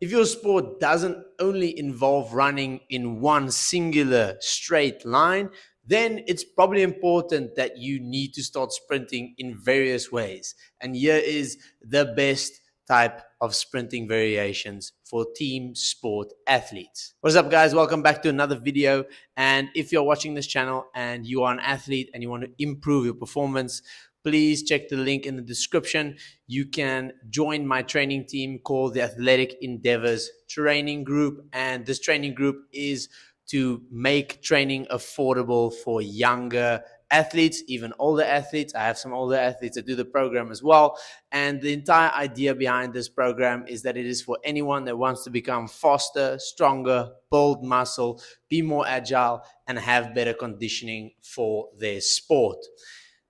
If your sport doesn't only involve running in one singular straight line, then it's probably important that you need to start sprinting in various ways. And here is the best type of sprinting variations for team sport athletes. What's up, guys? Welcome back to another video. And if you're watching this channel and you are an athlete and you want to improve your performance, please check the link in the description. You can join my training team called the Athletic Endeavours Training Group. And this training group is to make training affordable for younger athletes, even older athletes. I have some older athletes that do the program as well. And the entire idea behind this program is that it is for anyone that wants to become faster, stronger, build muscle, be more agile, and have better conditioning for their sport.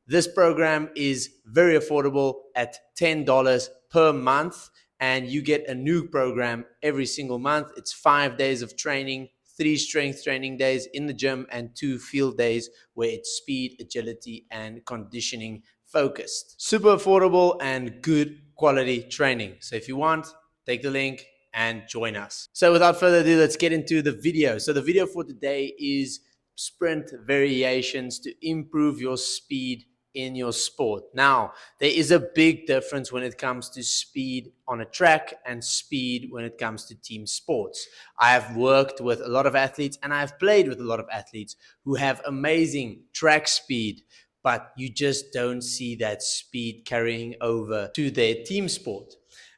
This program is very affordable at $10 per month, and you get a new program every single month. It's 5 days of training, 3 strength training days in the gym, and 2 field days where it's speed, agility, and conditioning focused. Super affordable and good quality training. So if you want, take the link and join us. So without further ado, let's get into the video. So the video for today is sprint variations to improve your speed in your sport. Now, there is a big difference when it comes to speed on a track and speed when it comes to team sports. I have worked with a lot of athletes and I've played with a lot of athletes who have amazing track speed, but you just don't see that speed carrying over to their team sport.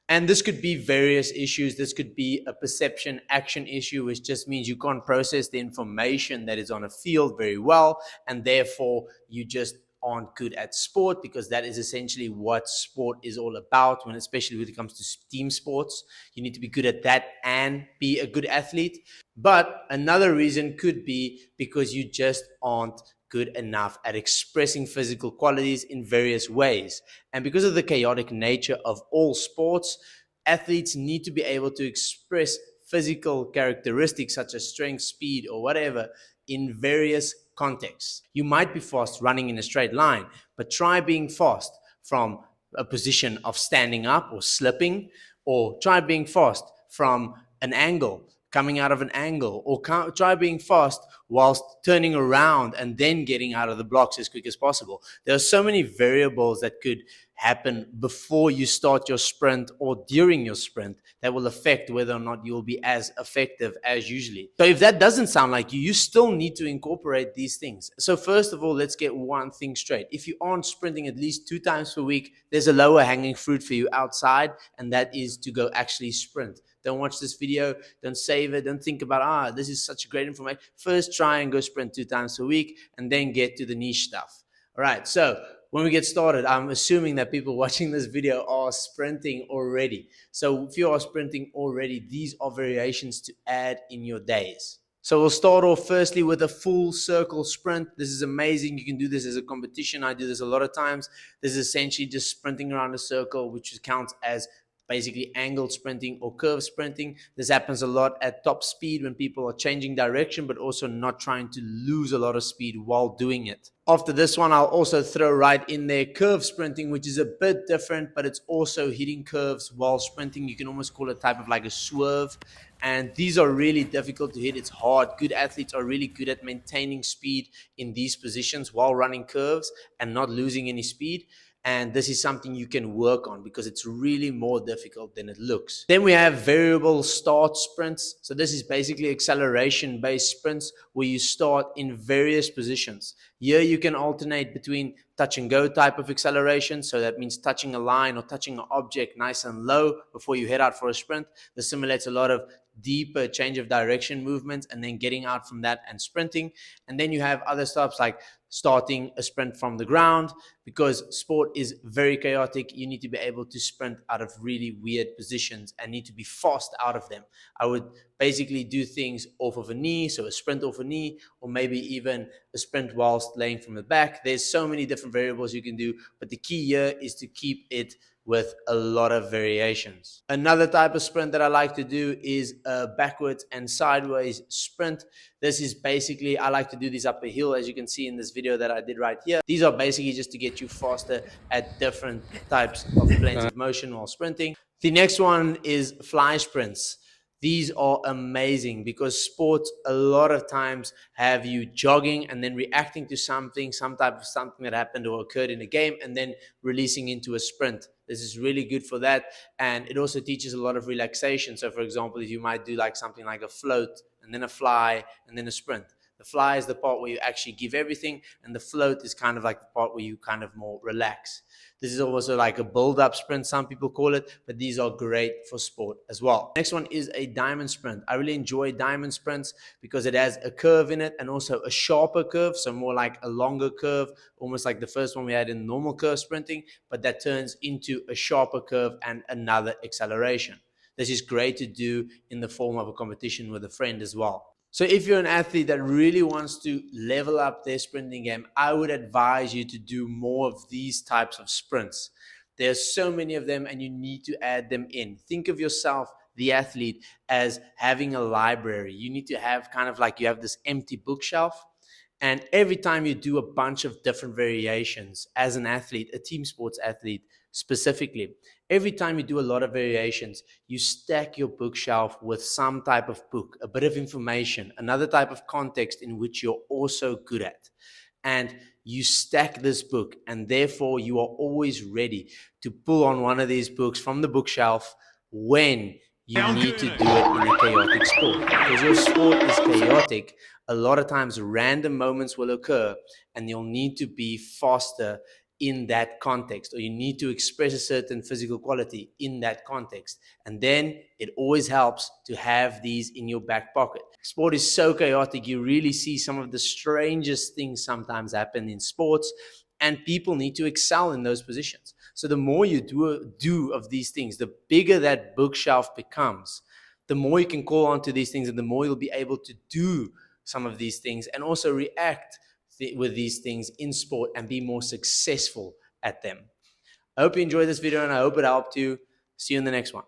And this could be various issues. This could be a perception action issue, which just means you can't process the information that is on a field very well, and therefore you just aren't good at sport, because that is essentially what sport is all about, when especially when it comes to team sports. You need to be good at that and be a good athlete. But another reason could be because you just aren't good enough at expressing physical qualities in various ways. And because of the chaotic nature of all sports, athletes need to be able to express physical characteristics such as strength, speed, or whatever in various contexts. You might be fast running in a straight line, but try being fast from a position of standing up or slipping, or try being fast from an angle, coming out of an angle, or try being fast whilst turning around and then getting out of the blocks as quick as possible. There are so many variables that could happen before you start your sprint or during your sprint that will affect whether or not you'll be as effective as usually. So if that doesn't sound like you still need to incorporate these things. So first of all, let's get one thing straight. If you aren't sprinting at least 2 times per week, there's a lower hanging fruit for you outside, and that is to go actually sprint. Don't watch this video, don't save it, don't think about, this is such great information. First, try and go sprint 2 times a week, and then get to the niche stuff. All right, so when we get started, I'm assuming that people watching this video are sprinting already. So if you are sprinting already, these are variations to add in your days. So we'll start off firstly with a full circle sprint. This is amazing. You can do this as a competition. I do this a lot of times. This is essentially just sprinting around a circle, which counts as basically angled sprinting or curve sprinting. This happens a lot at top speed when people are changing direction, but also not trying to lose a lot of speed while doing it. After this one, I'll also throw right in there curve sprinting, which is a bit different, but it's also hitting curves while sprinting. You can almost call it type of like a swerve. And these are really difficult to hit. It's hard. Good athletes are really good at maintaining speed in these positions while running curves and not losing any speed. And this is something you can work on because it's really more difficult than it looks. Then we have variable start sprints. So this is basically acceleration based sprints where you start in various positions. Here you can alternate between touch and go type of acceleration. So that means touching a line or touching an object nice and low before you head out for a sprint. This simulates a lot of deeper change of direction movements and then getting out from that and sprinting. And then you have other stops like starting a sprint from the ground. Because sport is very chaotic, you need to be able to sprint out of really weird positions and need to be fast out of them. I would basically do things off of a knee, so a sprint off a knee, or maybe even a sprint whilst laying from the back. There's so many different variables you can do, but the key here is to keep it with a lot of variations. Another type of sprint that I like to do is a backwards and sideways sprint. This is basically, I like to do this up a hill, as you can see in this video that I did right here. These are basically just to get you faster at different types of planes of motion while sprinting. The next one is fly sprints. These are amazing because sports a lot of times have you jogging and then reacting to something, some type of something that happened or occurred in a game, and then releasing into a sprint. This is really good for that. And it also teaches a lot of relaxation. So, for example, if you might do like something like a float and then a fly and then a sprint. The fly is the part where you actually give everything, and the float is kind of like the part where you kind of more relax. This is also like a build-up sprint, some people call it, but these are great for sport as well. Next one is a diamond sprint. I really enjoy diamond sprints because it has a curve in it and also a sharper curve, so more like a longer curve, almost like the first one we had in normal curve sprinting, but that turns into a sharper curve and another acceleration. This is great to do in the form of a competition with a friend as well. So if you're an athlete that really wants to level up their sprinting game, I would advise you to do more of these types of sprints. There's so many of them and you need to add them in. Think of yourself, the athlete, as having a library. You need to have kind of like you have this empty bookshelf. And every time you do a bunch of different variations as an athlete, a team sports athlete specifically, every time you do a lot of variations, you stack your bookshelf with some type of book, a bit of information, another type of context in which you're also good at. And you stack this book, and therefore you are always ready to pull on one of these books from the bookshelf when you need to do it in a chaotic sport. Because your sport is chaotic, a lot of times random moments will occur, and you'll need to be faster in that context, or you need to express a certain physical quality in that context. And then it always helps to have these in your back pocket. Sport is so chaotic, you really see some of the strangest things sometimes happen in sports, and people need to excel in those positions. So the more you do of these things, the bigger that bookshelf becomes, the more you can call on to these things, and the more you'll be able to do some of these things and also react with these things in sport and be more successful at them. I hope you enjoyed this video and I hope it helped you. See you in the next one.